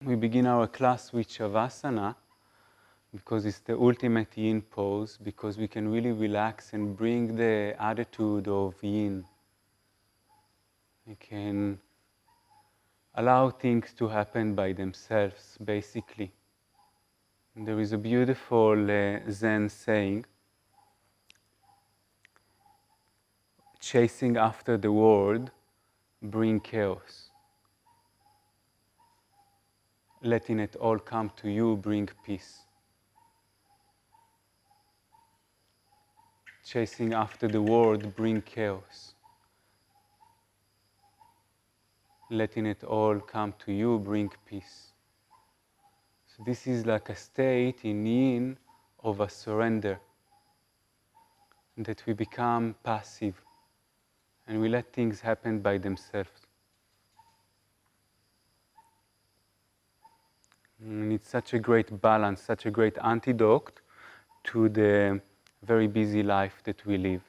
We begin our class with Shavasana because it's the ultimate Yin pose, because we can really relax and bring the attitude of Yin. We can allow things to happen by themselves, basically. And there is a beautiful Zen saying, chasing after the world bring chaos. Letting it all come to you bring peace. Chasing after the world bring chaos. Letting it all come to you bring peace. So this is like a state in Yin of a surrender, that we become passive and we let things happen by themselves. And it's such a great balance, such a great antidote to the very busy life that we live.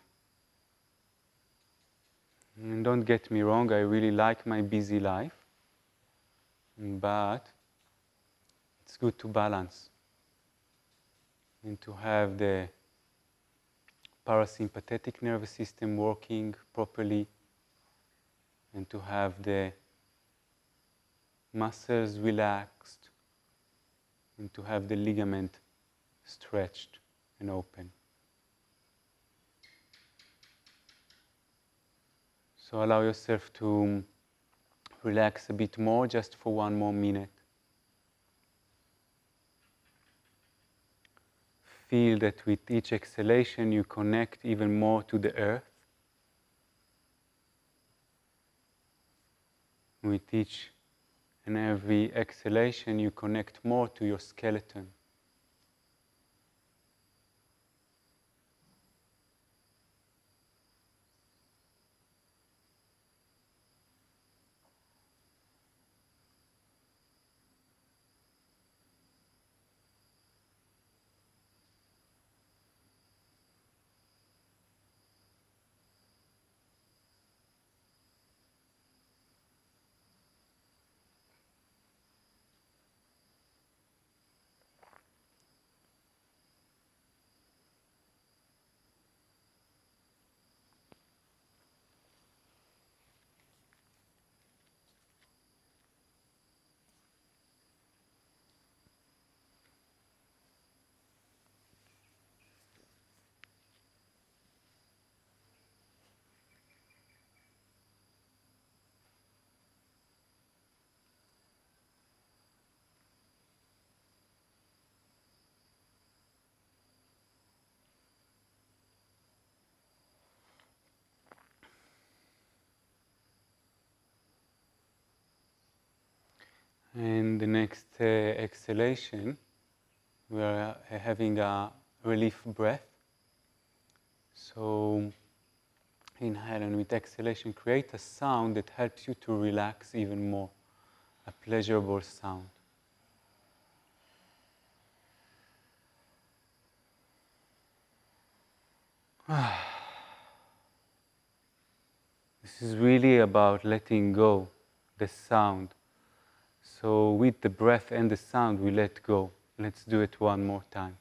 And don't get me wrong, I really like my busy life, but it's good to balance and to have the parasympathetic nervous system working properly and to have the muscles relaxed and to have the ligament stretched and open. So allow yourself to relax a bit more, just for one more minute. Feel that with each exhalation you connect even more to the earth. With each and every exhalation you connect more to your skeleton. And the next exhalation, we are having a relief breath. So inhale, and with exhalation create a sound that helps you to relax even more, a pleasurable sound. This is really about letting go the sound. So with the breath and the sound, we let go. Let's do it one more time.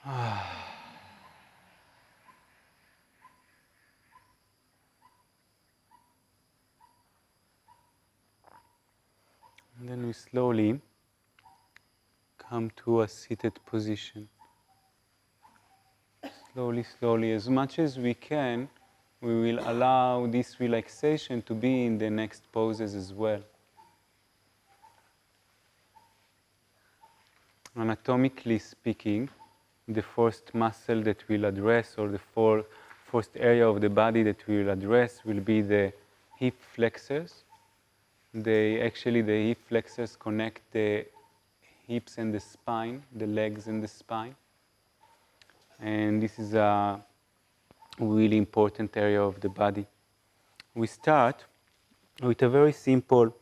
And then we slowly come to a seated position. Slowly, slowly, as much as we can, we will allow this relaxation to be in the next poses as well. Anatomically speaking, the first muscle that we'll address, or the first area of the body that we'll address, will be the hip flexors. The hip flexors connect the hips and the spine, the legs and the spine. And this is a really important area of the body. We start with a very simple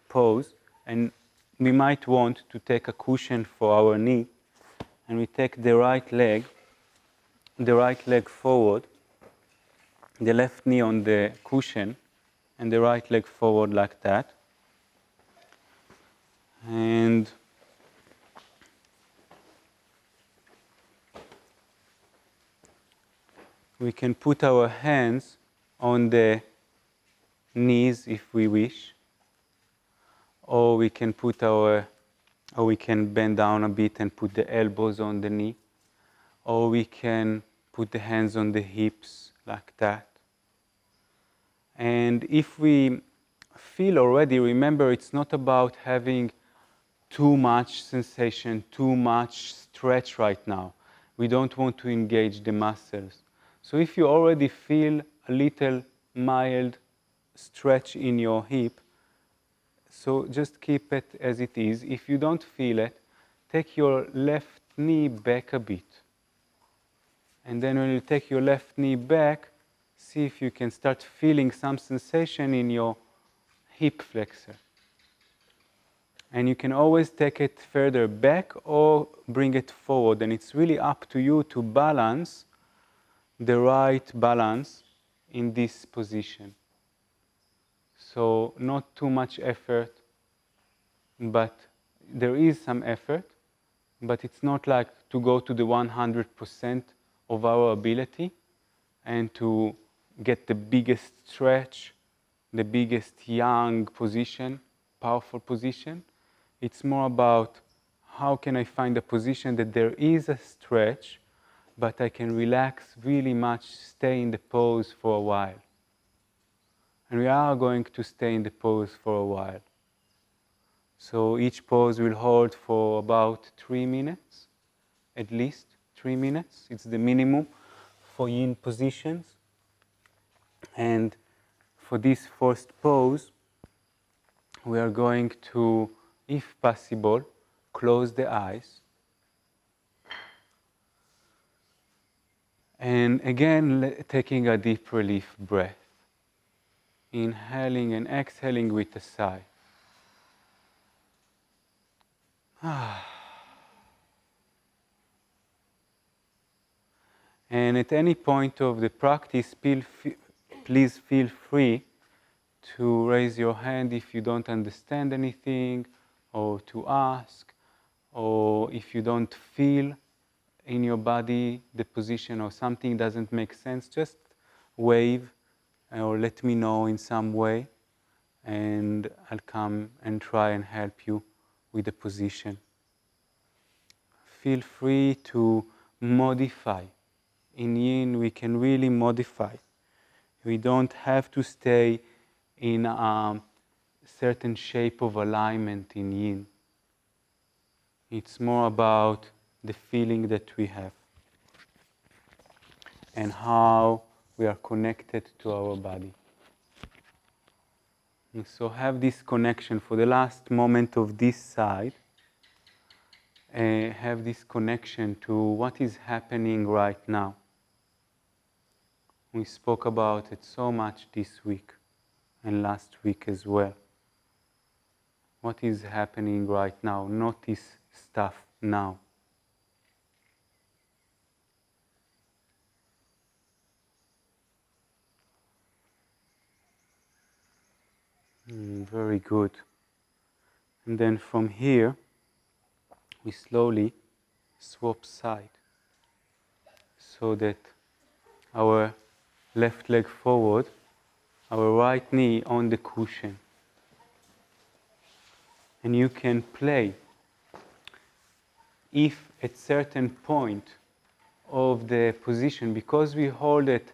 pose, and we might want to take a cushion for our knee, and we take the right leg forward, the left knee on the cushion, and the right leg forward like that. And we can put our hands on the knees if we wish, or we can bend down a bit and put the elbows on the knee, or we can put the hands on the hips like that. And if we feel already, remember, it's not about having too much sensation, too much stretch right now. We don't want to engage the muscles. So if you already feel a little mild stretch in your hip, so just keep it as it is. If you don't feel it, take your left knee back a bit. And then when you take your left knee back, see if you can start feeling some sensation in your hip flexor. And you can always take it further back or bring it forward. And it's really up to you to balance the right balance in this position. So not too much effort, but there is some effort, but it's not like to go to the 100% of our ability and to get the biggest stretch, the biggest young position, powerful position. It's more about how can I find a position that there is a stretch, but I can relax really much, stay in the pose for a while. And we are going to stay in the pose for a while. So each pose will hold for about 3 minutes, at least 3 minutes. It's the minimum for yin positions. And for this first pose, we are going to, if possible, close the eyes. And again, taking a deep relief breath. Inhaling and exhaling with a sigh. And at any point of the practice, please feel free to raise your hand if you don't understand anything, or to ask, or if you don't feel in your body the position or something doesn't make sense, just wave or let me know in some way, and I'll come and try and help you with the position. Feel free to modify. In Yin, we can really modify. We don't have to stay in a certain shape of alignment in Yin. It's more about the feeling that we have and how we are connected to our body. And so have this connection for the last moment of this side. Have this connection to what is happening right now. We spoke about it so much this week and last week as well. What is happening right now? Notice stuff now. Very good. And then from here, we slowly swap side so that our left leg forward, our right knee on the cushion. And you can play if at certain point of the position, because we hold it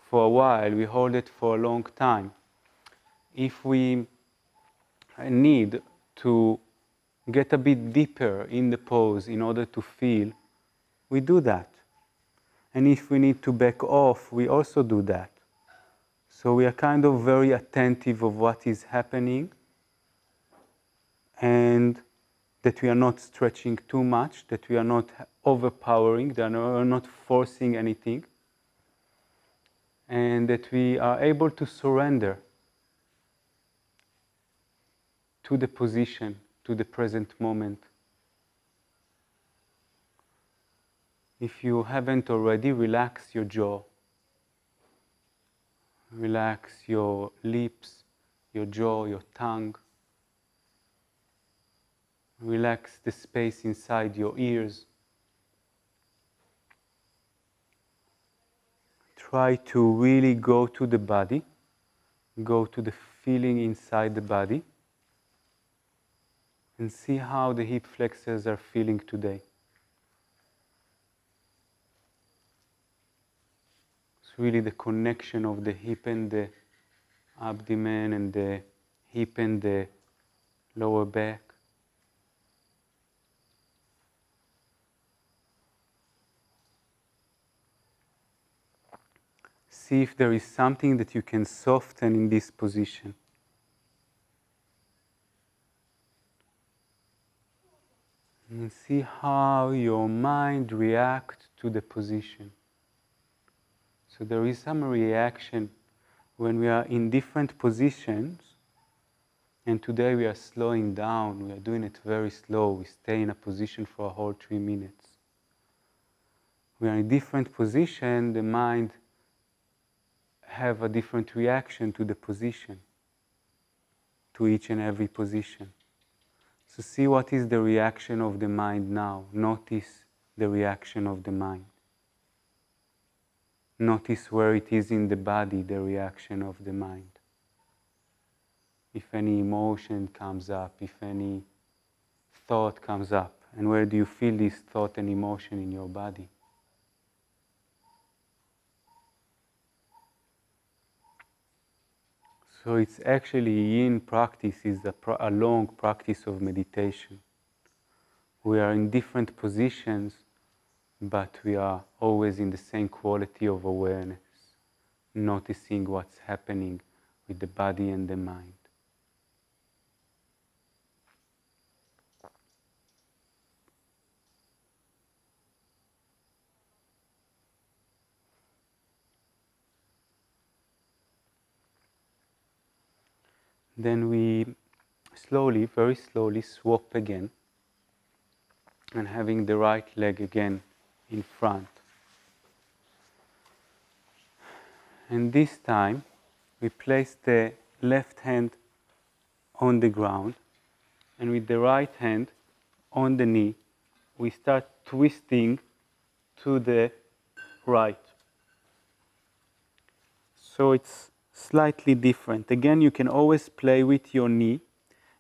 for a while, we hold it for a long time, if we need to get a bit deeper in the pose in order to feel, we do that. And if we need to back off, we also do that. So we are kind of very attentive of what is happening, and that we are not stretching too much, that we are not overpowering, that we are not forcing anything, and that we are able to surrender to the position, to the present moment. If you haven't already, relax your jaw. Relax your lips, your jaw, your tongue. Relax the space inside your ears. Try to really go to the body, go to the feeling inside the body, and see how the hip flexors are feeling today. It's really the connection of the hip and the abdomen and the hip and the lower back. See if there is something that you can soften in this position. And see how your mind reacts to the position. So there is some reaction when we are in different positions, and today we are slowing down, we are doing it very slow, we stay in a position for a whole 3 minutes. We are in different position, the mind have a different reaction to the position, to each and every position. So see what is the reaction of the mind now. Notice the reaction of the mind. Notice where it is in the body, the reaction of the mind. If any emotion comes up, if any thought comes up, and where do you feel this thought and emotion in your body? So it's actually Yin practice is a long practice of meditation. We are in different positions, but we are always in the same quality of awareness, noticing what's happening with the body and the mind. Then we slowly, very slowly swap again, and having the right leg again in front. And this time, we place the left hand on the ground, and with the right hand on the knee, we start twisting to the right. So it's slightly different. Again, you can always play with your knee,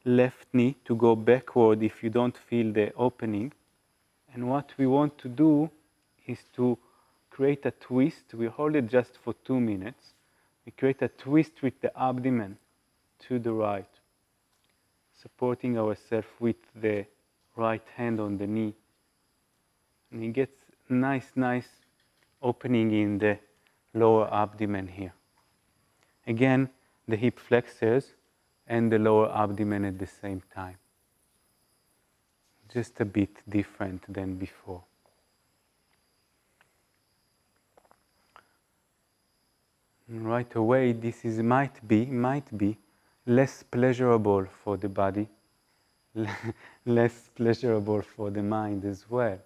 left knee, to go backward if you don't feel the opening. And what we want to do is to create a twist. We hold it just for 2 minutes. We create a twist with the abdomen to the right, supporting ourselves with the right hand on the knee. And it gets nice opening in the lower abdomen here. Again, the hip flexors and the lower abdomen at the same time. Just a bit different than before. And right away, this is might be less pleasurable for the body, less pleasurable for the mind as well.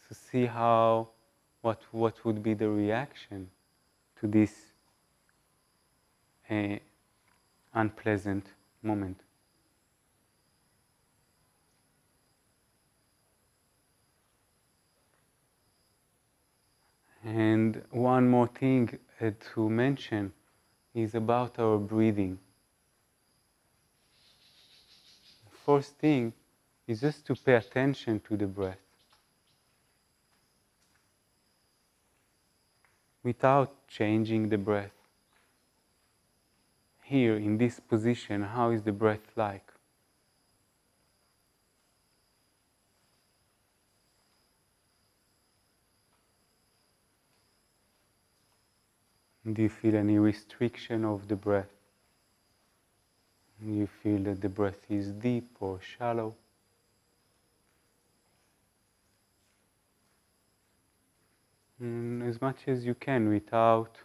So see what would be the reaction to this unpleasant moment. And one more thing to mention is about our breathing. First thing is just to pay attention to the breath. Without changing the breath. Here, in this position, how is the breath like? Do you feel any restriction of the breath? Do you feel that the breath is deep or shallow? And as much as you can without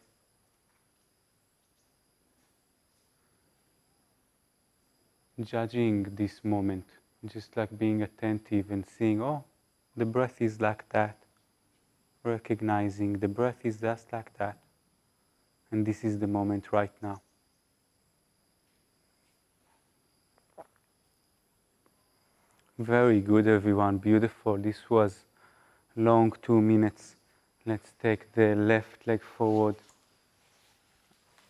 judging this moment, just like being attentive and seeing, oh, the breath is like that. Recognizing the breath is just like that. And this is the moment right now. Very good, everyone. Beautiful. This was long 2 minutes. Let's take the left leg forward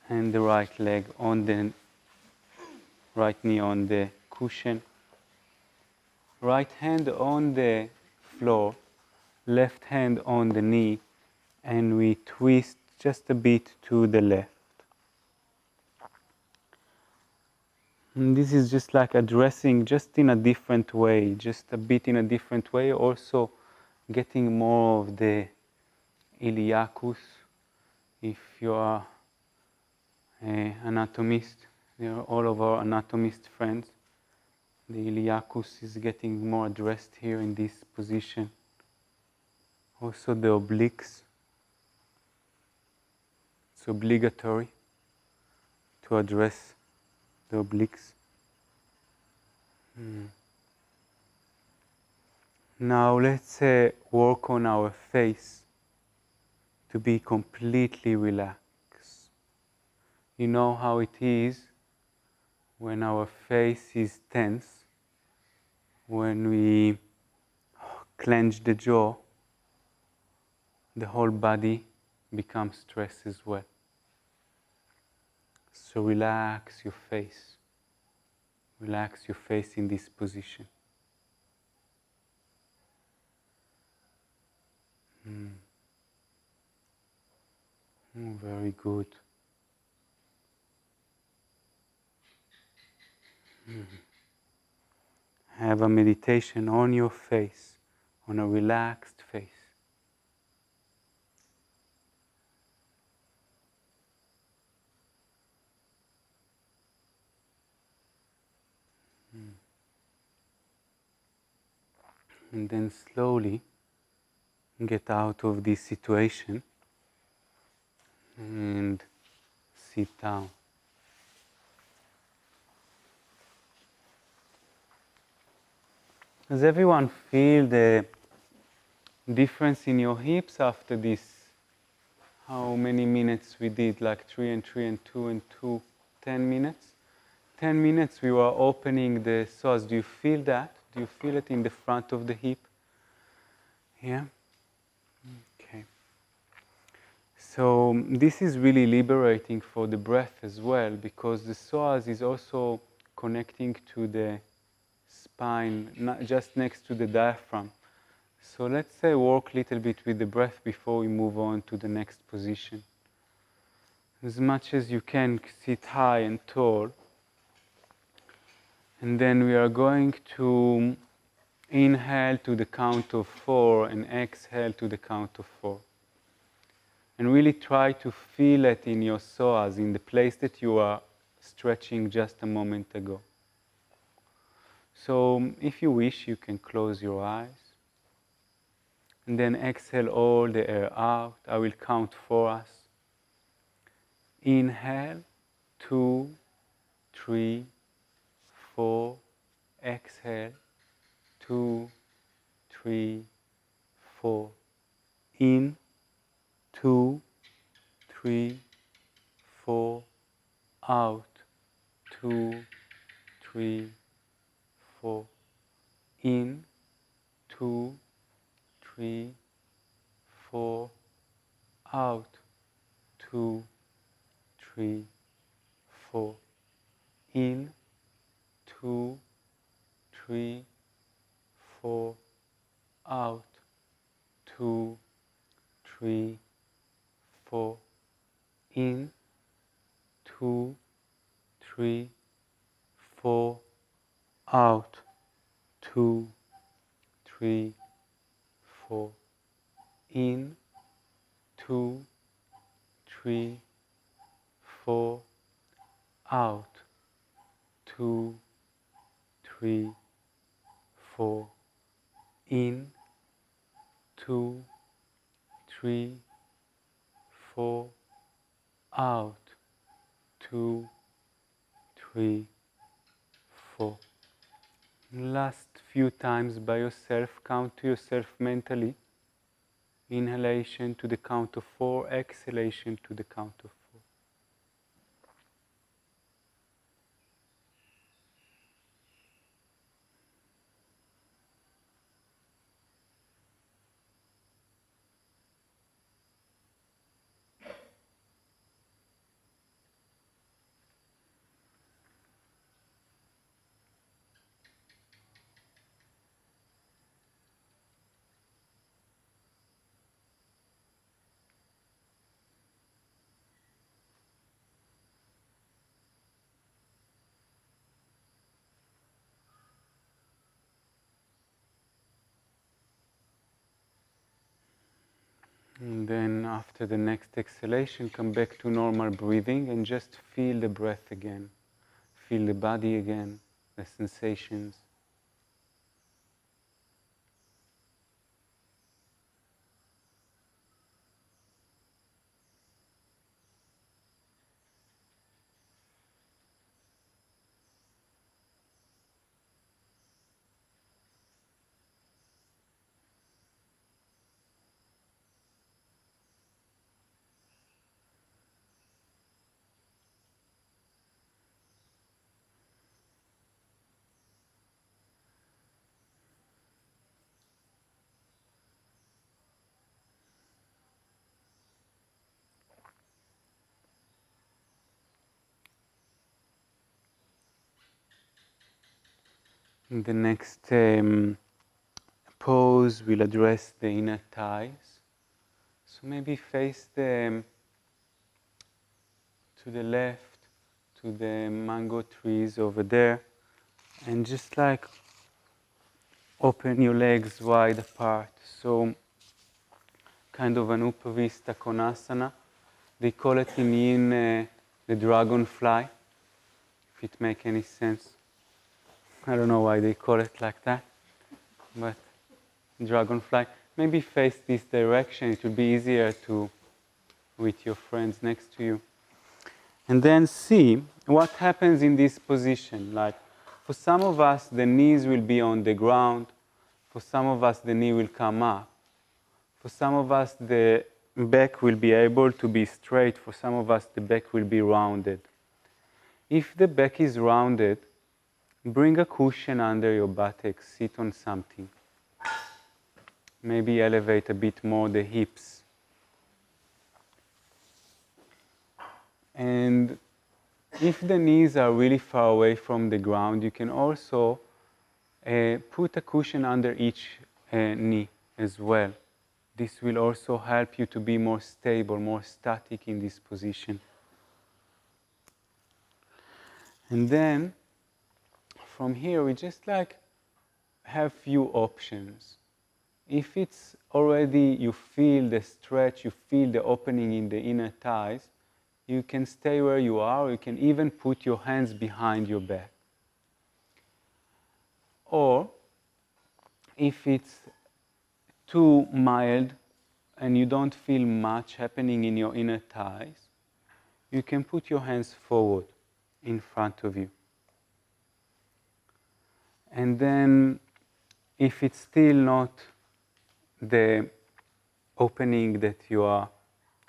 and the right leg on the right knee on the cushion. Right hand on the floor, left hand on the knee, and we twist just a bit to the left. And this is just like addressing just in a different way, just a bit in a different way, also getting more of the iliacus. If you are an anatomist, they are all of our anatomist friends. The iliacus is getting more addressed here in this position. Also the obliques. It's obligatory to address the obliques. Now let's work on our face to be completely relaxed. You know how it is when our face is tense, when we clench the jaw, the whole body becomes stressed as well. So relax your face. Relax your face in this position. Very good. Have a meditation on your face, on a relaxed face. And then slowly get out of this situation and sit down. Does everyone feel the difference in your hips after this? How many minutes we did? Like 3 and 3 and 2 and 2, 10 minutes? 10 minutes we were opening the psoas. Do you feel that? Do you feel it in the front of the hip? Yeah? Okay. So this is really liberating for the breath as well, because the psoas is also connecting to the spine, not just next to the diaphragm. So let's say work a little bit with the breath before we move on to the next position. As much as you can, sit high and tall. And then we are going to inhale to the count of 4 and exhale to the count of 4. And really try to feel it in your psoas, in the place that you are stretching just a moment ago. So if you wish, you can close your eyes. And then exhale all the air out. I will count for us. Inhale, 2, 3, 4. Exhale, 2, 3, 4. In, 2, 3, 4. Out, 2, 3, 4. In, 2, 3, 4. Out, 2, 3, 4. In, 2, 3, 4. Out, 2, 3, 4. In, 2, 3, 4. Out, 2, 3, 4. In, 2, 3, 4. Out, 2, 3, 4. In, 2, 3, 4. Out, 2, 3, 4. Last few times by yourself, count to yourself mentally. Inhalation to the count of 4, exhalation to the count of 4. And then after the next exhalation, come back to normal breathing and just feel the breath again. Feel the body again, the sensations. In the next pose, we'll address the inner thighs. So maybe face them to the left, to the mango trees over there, and just like open your legs wide apart. So kind of an Upavista Konasana. They call it in Yin the dragonfly, if it makes any sense. I don't know why they call it like that, but dragonfly. Maybe face this direction, it will be easier to with your friends next to you. And then see what happens in this position. Like for some of us, the knees will be on the ground. For some of us, the knee will come up. For some of us, the back will be able to be straight. For some of us, the back will be rounded. If the back is rounded, bring a cushion under your buttocks, sit on something. Maybe elevate a bit more the hips. And if the knees are really far away from the ground, you can also put a cushion under each knee as well. This will also help you to be more stable, more static in this position. And then from here, we just like have few options. If it's already, you feel the stretch, you feel the opening in the inner thighs, you can stay where you are, or you can even put your hands behind your back. Or if it's too mild and you don't feel much happening in your inner thighs, you can put your hands forward in front of you. And then if it's still not the opening that you are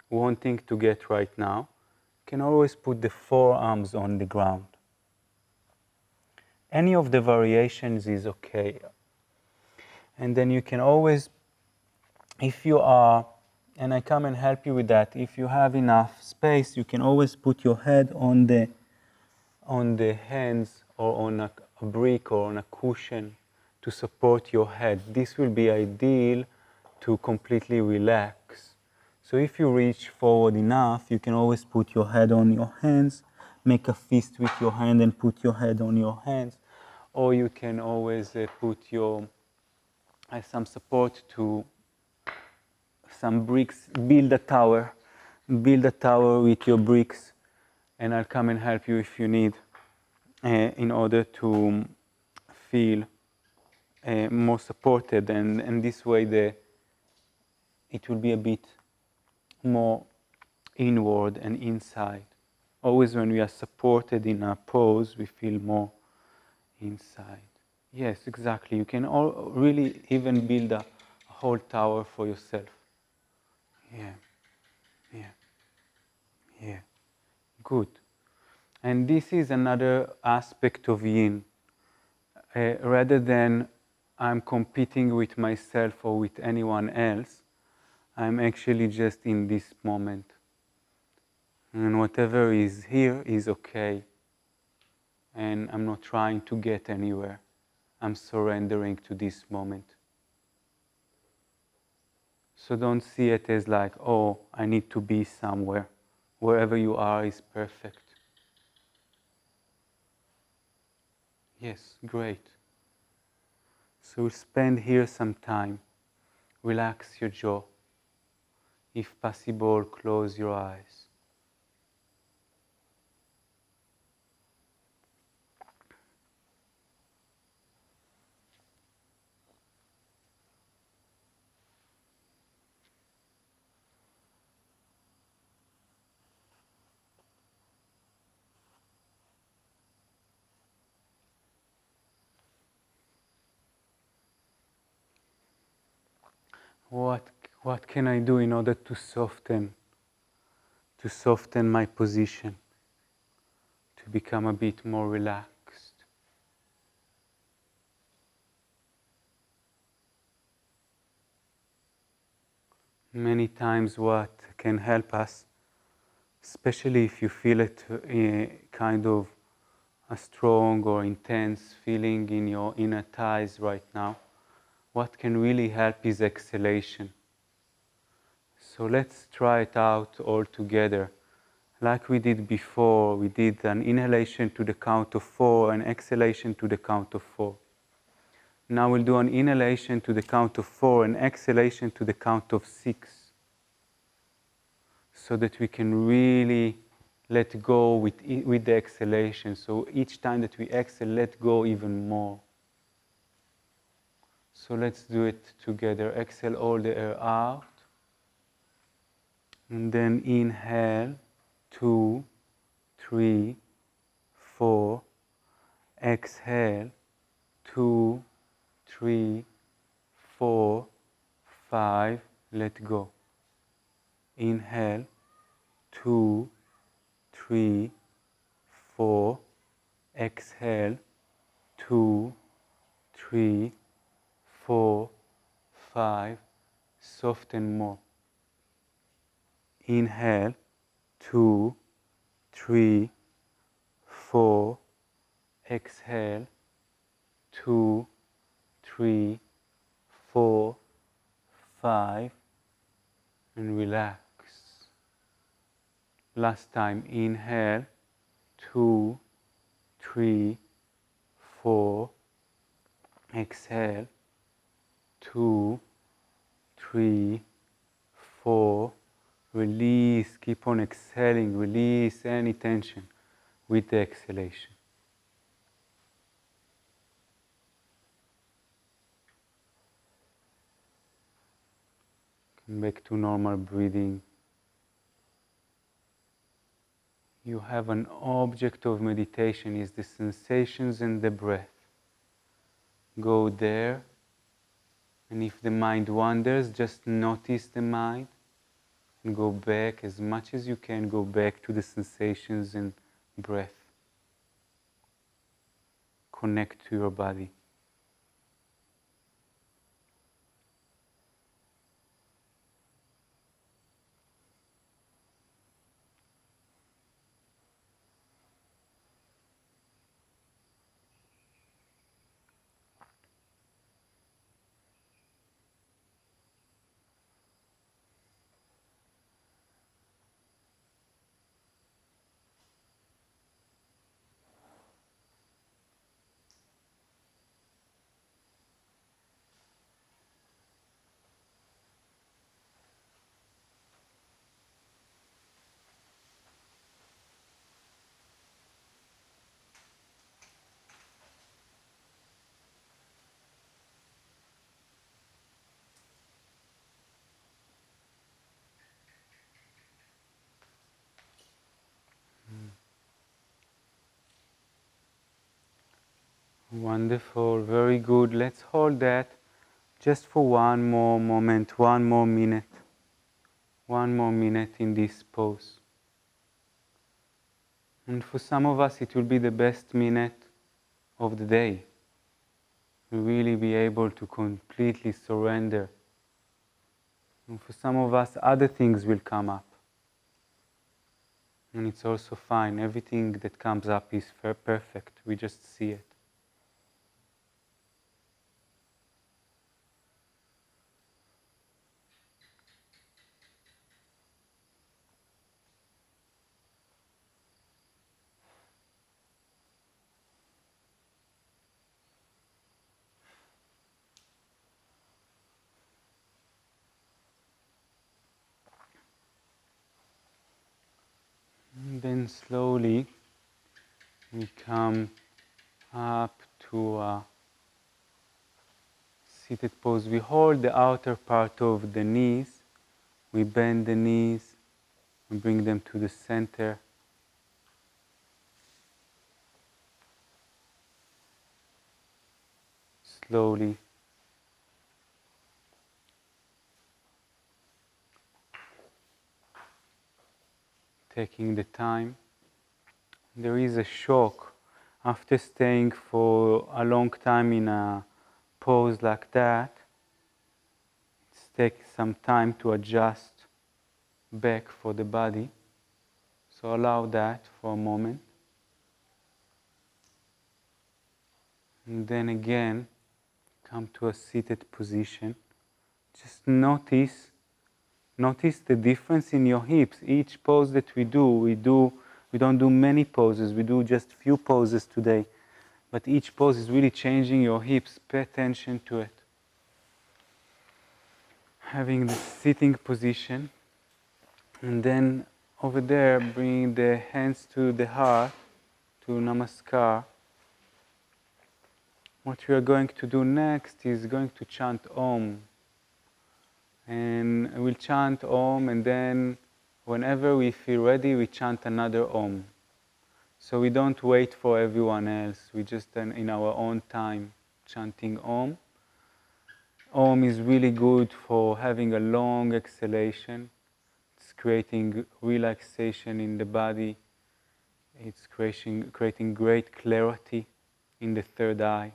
wanting to get right now, you can always put the forearms on the ground. Any of the variations is okay. And then you can always, if you are, and I come and help you with that, if you have enough space, you can always put your head on the hands or on a brick or on a cushion to support your head. This will be ideal to completely relax. So if you reach forward enough, you can always put your head on your hands, make a fist with your hand and put your head on your hands. Or you can always put your some support to some bricks, build a tower with your bricks, and I'll come and help you if you need, in order to feel more supported, and this way it will be a bit more inward and inside. Always when we are supported in our pose, we feel more inside. Yes, exactly. You can really even build a whole tower for yourself. Yeah, yeah, yeah. Good. And this is another aspect of Yin. Rather than I'm competing with myself or with anyone else, I'm actually just in this moment. And whatever is here is okay. And I'm not trying to get anywhere. I'm surrendering to this moment. So don't see it as like, oh, I need to be somewhere. Wherever you are is perfect. Yes, great. So we'll spend here some time. Relax your jaw. If possible, close your eyes. What can I do in order to soften my position, to become a bit more relaxed? Many times what can help us, especially if you feel it kind of a strong or intense feeling in your inner thighs right now, what can really help is exhalation. So let's try it out all together. Like we did before, we did an inhalation to the count of 4 and exhalation to the count of 4. Now we'll do an inhalation to the count of 4 and exhalation to the count of 6. So that we can really let go with the exhalation. So each time that we exhale, let go even more. So let's do it together. Exhale all the air out. And then inhale, 2, 3, 4. Exhale, 2, 3, 4, 5. Let go. Inhale, 2, 3, 4. Exhale, 2, 3, 4, 5. Soften more. Inhale, 2, 3, 4. Exhale, 2, 3, 4, 5. And relax. Last time, inhale, 2, 3, 4. Exhale, 2, 3, 4. Release, keep on exhaling, release any tension with the exhalation. Come back to normal breathing. You have an object of meditation, is the sensations and the breath. Go there, and if the mind wanders, just notice the mind and go back as much as you can, go back to the sensations and breath. Connect to your body. Wonderful, very good. Let's hold that just for one more moment, one more minute. One more minute in this pose. And for some of us, it will be the best minute of the day. To really be able to completely surrender. And for some of us, other things will come up. And it's also fine. Everything that comes up is perfect. We just see it. And then slowly we come up to a seated pose. We hold the outer part of the knees. We bend the knees and bring them to the center. Slowly. Taking the time. There is a shock after staying for a long time in a pose like that. It takes some time to adjust back for the body. So allow that for a moment. And then again, come to a seated position. Just notice the difference in your hips. Each pose that we don't do many poses, we do just few poses today. But each pose is really changing your hips. Pay attention to it. Having the sitting position. And then over there, bring the hands to the heart, to Namaskar. What we are going to do next is going to chant Om. And we'll chant Om, and then whenever we feel ready, we chant another Om. So we don't wait for everyone else. We just, in our own time, chanting Om. Om is really good for having a long exhalation. It's creating relaxation in the body. It's creating great clarity in the third eye.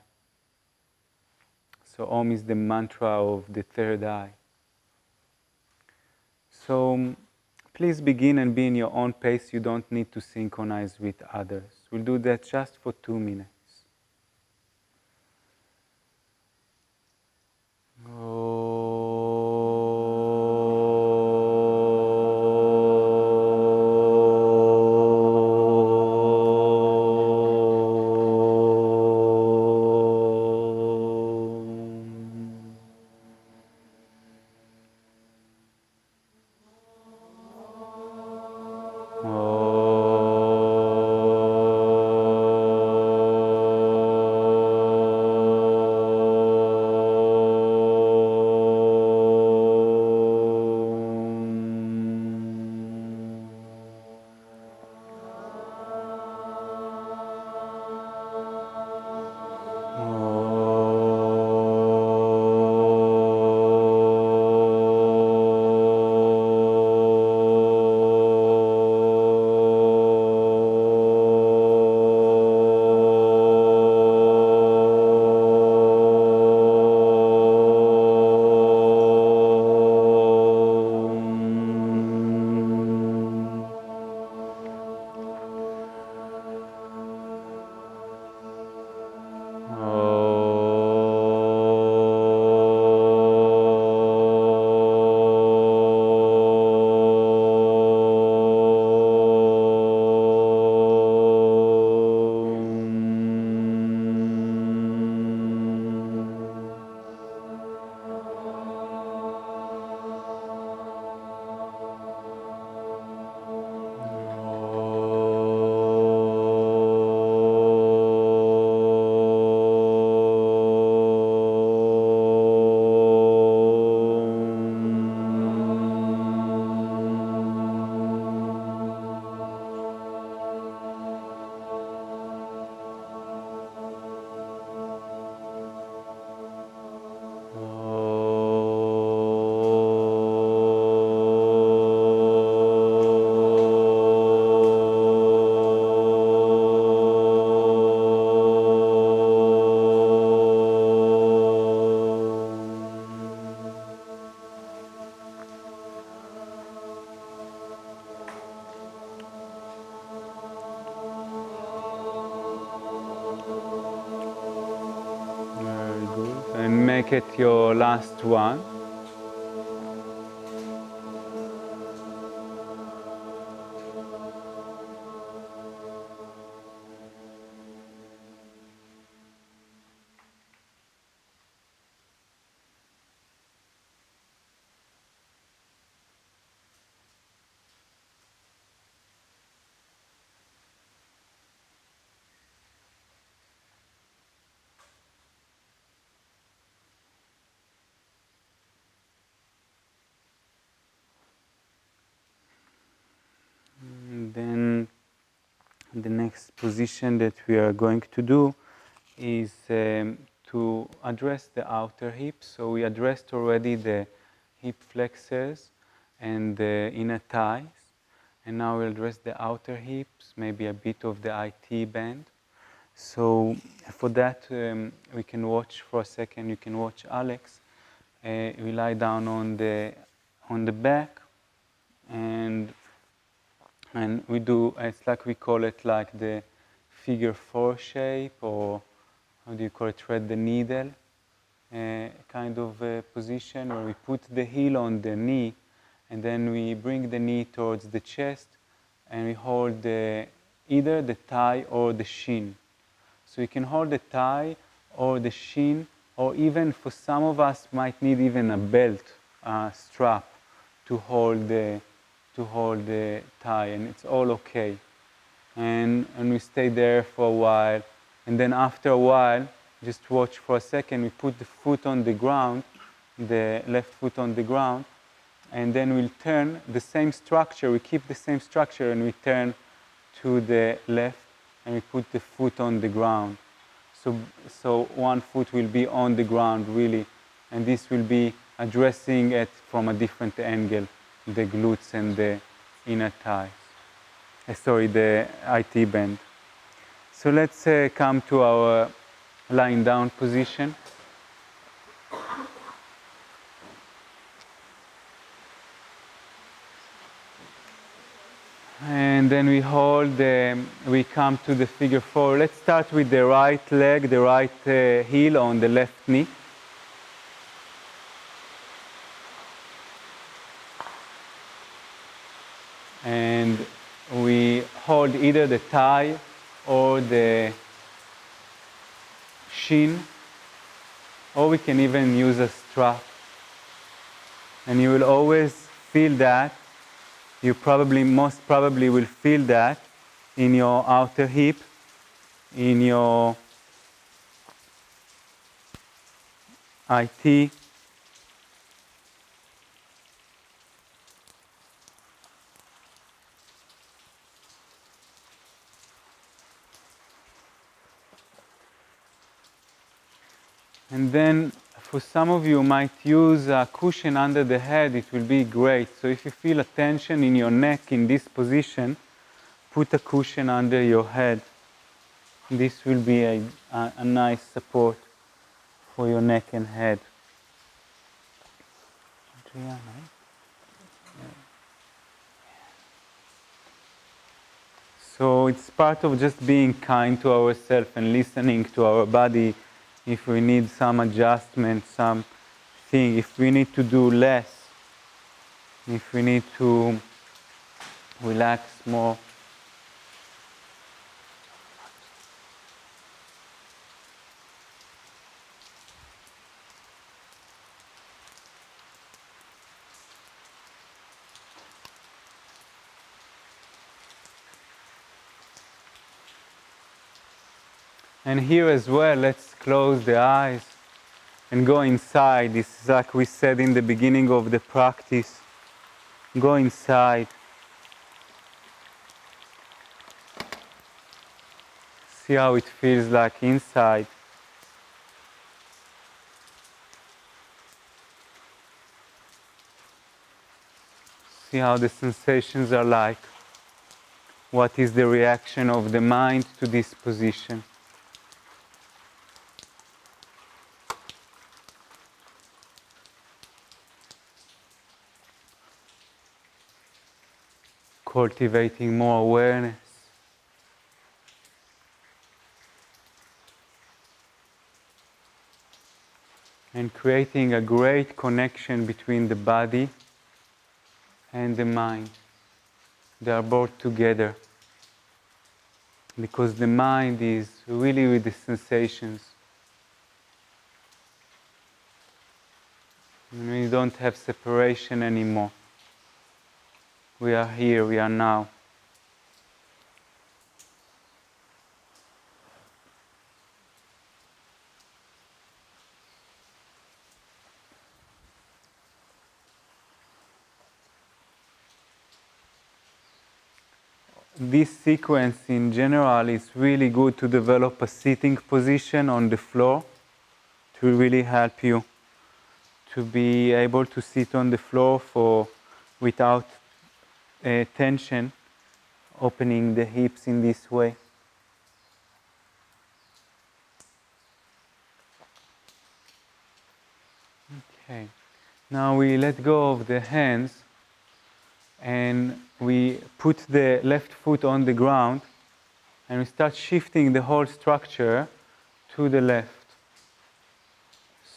So Om is the mantra of the third eye. So please begin and be in your own pace. You don't need to synchronize with others. We'll do that just for 2 minutes. And make it your last one. The next position that we are going to do is to address the outer hips. So we addressed already the hip flexors and the inner thighs. And now we'll address the outer hips, maybe a bit of the IT band. So for that, we can watch for a second. You can watch Alex. We lie down on the back, and we do. It's like we call it like the figure 4 shape, or how do you call it? Thread the needle kind of position, where we put the heel on the knee, and then we bring the knee towards the chest, and we hold either the thigh or the shin. So you can hold the thigh or the shin, or even for some of us might need even a belt, strap to hold the thigh, and it's all okay. And we stay there for a while, and then after a while, just watch for a second. We put the foot on the ground, the left foot on the ground, and then we'll turn the same structure. We keep the same structure, and we turn to the left, and we put the foot on the ground. So one foot will be on the ground, really, and this will be addressing it from a different angle, the glutes and the inner thighs. The IT band. So let's come to our lying down position. And then we hold, we come to the figure 4. Let's start with the right leg, the right heel on the left knee. And we hold either the thigh or the shin, or we can even use a strap. And you will always feel that. You most probably will feel that in your outer hip, in your IT. And then for some of you might use a cushion under the head. It will be great. So if you feel a tension in your neck in this position, put a cushion under your head. This will be a nice support for your neck and head. So it's part of just being kind to ourselves and listening to our body. If we need some adjustment, something, if we need to do less, if we need to relax more. And here as well, let's close the eyes and go inside. This is like we said in the beginning of the practice. Go inside. See how it feels like inside. See how the sensations are like. What is the reaction of the mind to this position? Cultivating more awareness. And creating a great connection between the body and the mind. They are both together. Because the mind is really with the sensations. And we don't have separation anymore. We are here, we are now. this sequence in general is really good to develop a sitting position on the floor to really help you to be able to sit on the floor without tension, opening the hips in this way. Okay. Now we let go of the hands and we put the left foot on the ground and we start shifting the whole structure to the left.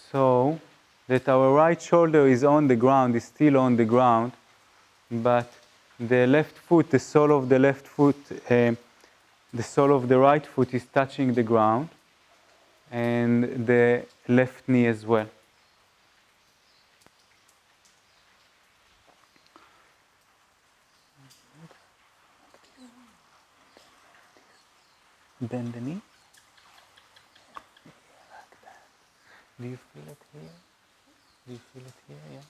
So that our right shoulder is on the ground, is still on the ground, but the left foot, the sole of the left foot, the sole of the right foot is touching the ground, and the left knee as well. Bend the knee. Like that. Do you feel it here? Do you feel it here? Yeah.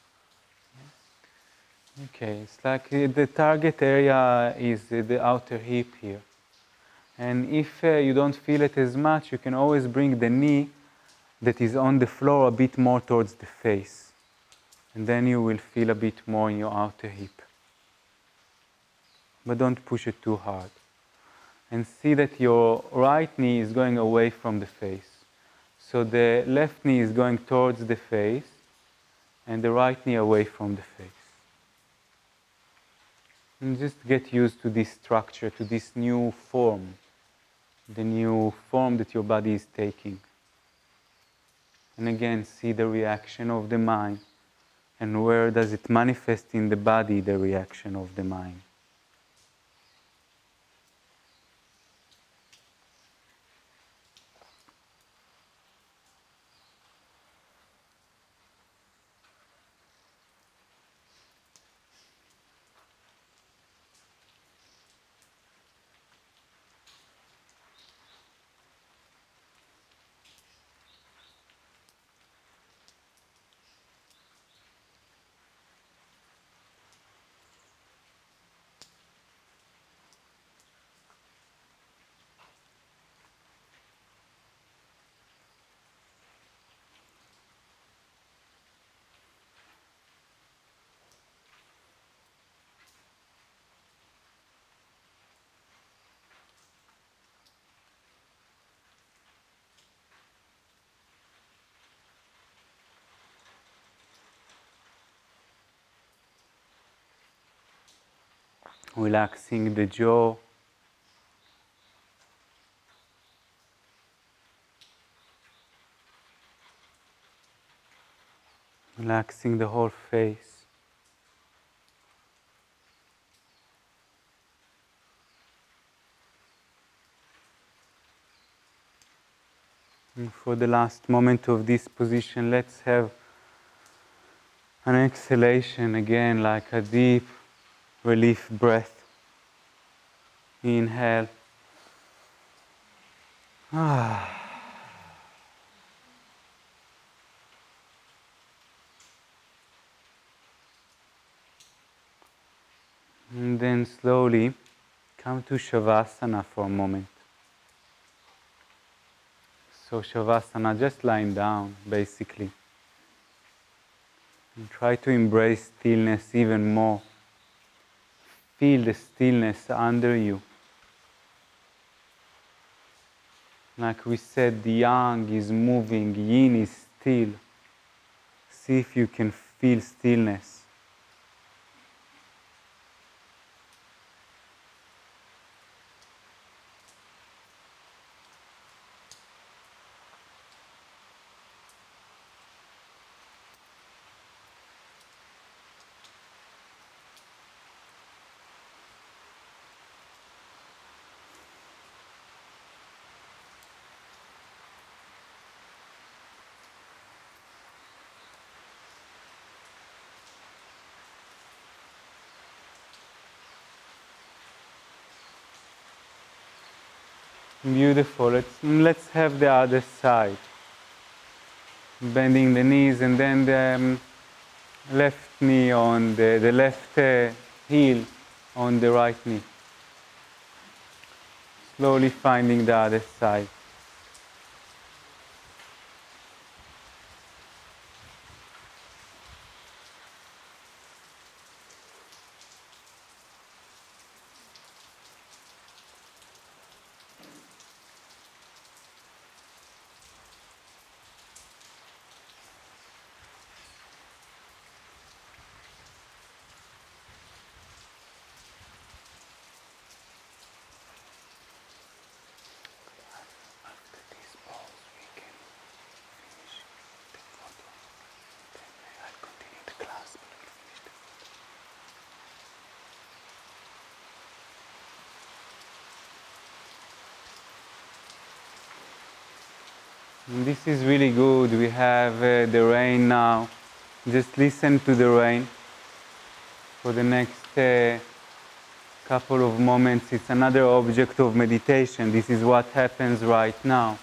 Okay, it's like the target area is the outer hip here. And if you don't feel it as much, you can always bring the knee that is on the floor a bit more towards the face. And then you will feel a bit more in your outer hip. But don't push it too hard. And see that your right knee is going away from the face. So the left knee is going towards the face, and the right knee away from the face. And just get used to this structure, to this new form, the new form that your body is taking. And again, see the reaction of the mind, and where does it manifest in the body, the reaction of the mind. Relaxing the jaw. Relaxing the whole face. And for the last moment of this position, let's have an exhalation again, like a deep relief breath. Inhale. And then slowly come to Shavasana for a moment. So Shavasana, just lying down, basically. And try to embrace stillness even more. Feel the stillness under you. Like we said, the yang is moving, yin is still. See if you can feel stillness. Beautiful. Let's have the other side. Bending the knees and then the left knee on the left heel on the right knee. Slowly finding the other side. And this is really good. We have the rain now. Just listen to the rain for the next couple of moments. It's another object of meditation. This is what happens right now.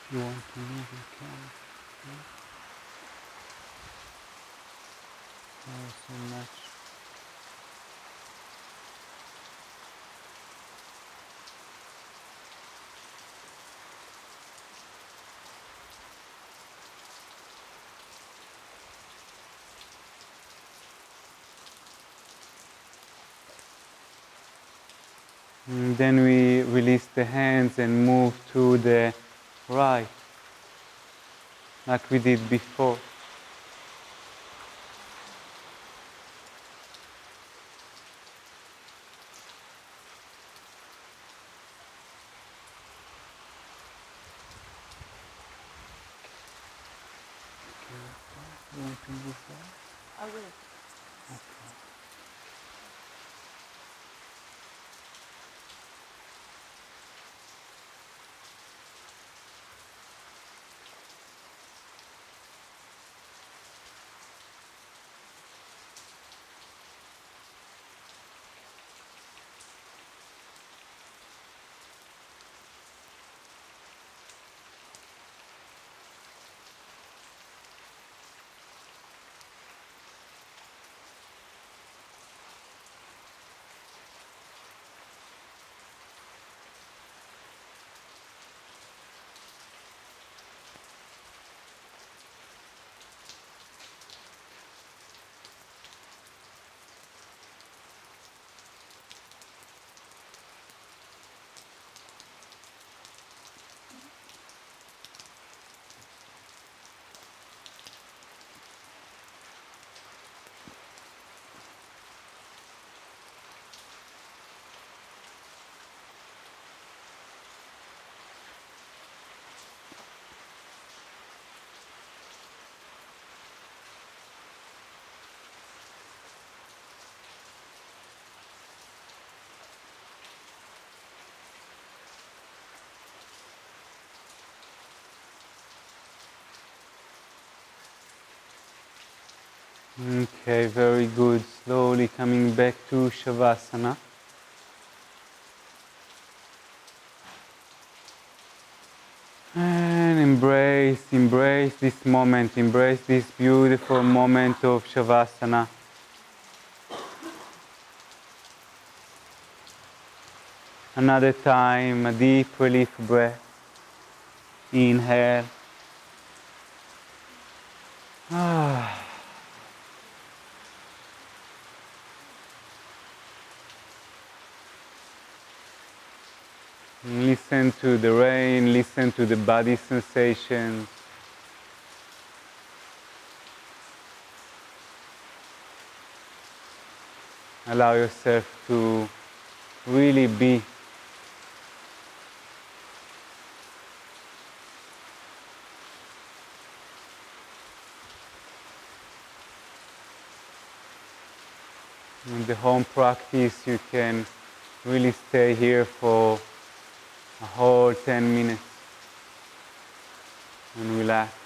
You want to move, you can. Oh, so much. And then we release the hands and move to the right, like we did before. You want to move that? I will. Okay, very good. Slowly coming back to Shavasana. And embrace this moment, embrace this beautiful moment of Shavasana. Another time, a deep relief breath. Inhale. Ah. Listen to the rain, listen to the body sensations. Allow yourself to really be. In the home practice, you can really stay here for a whole 10 minutes and relax.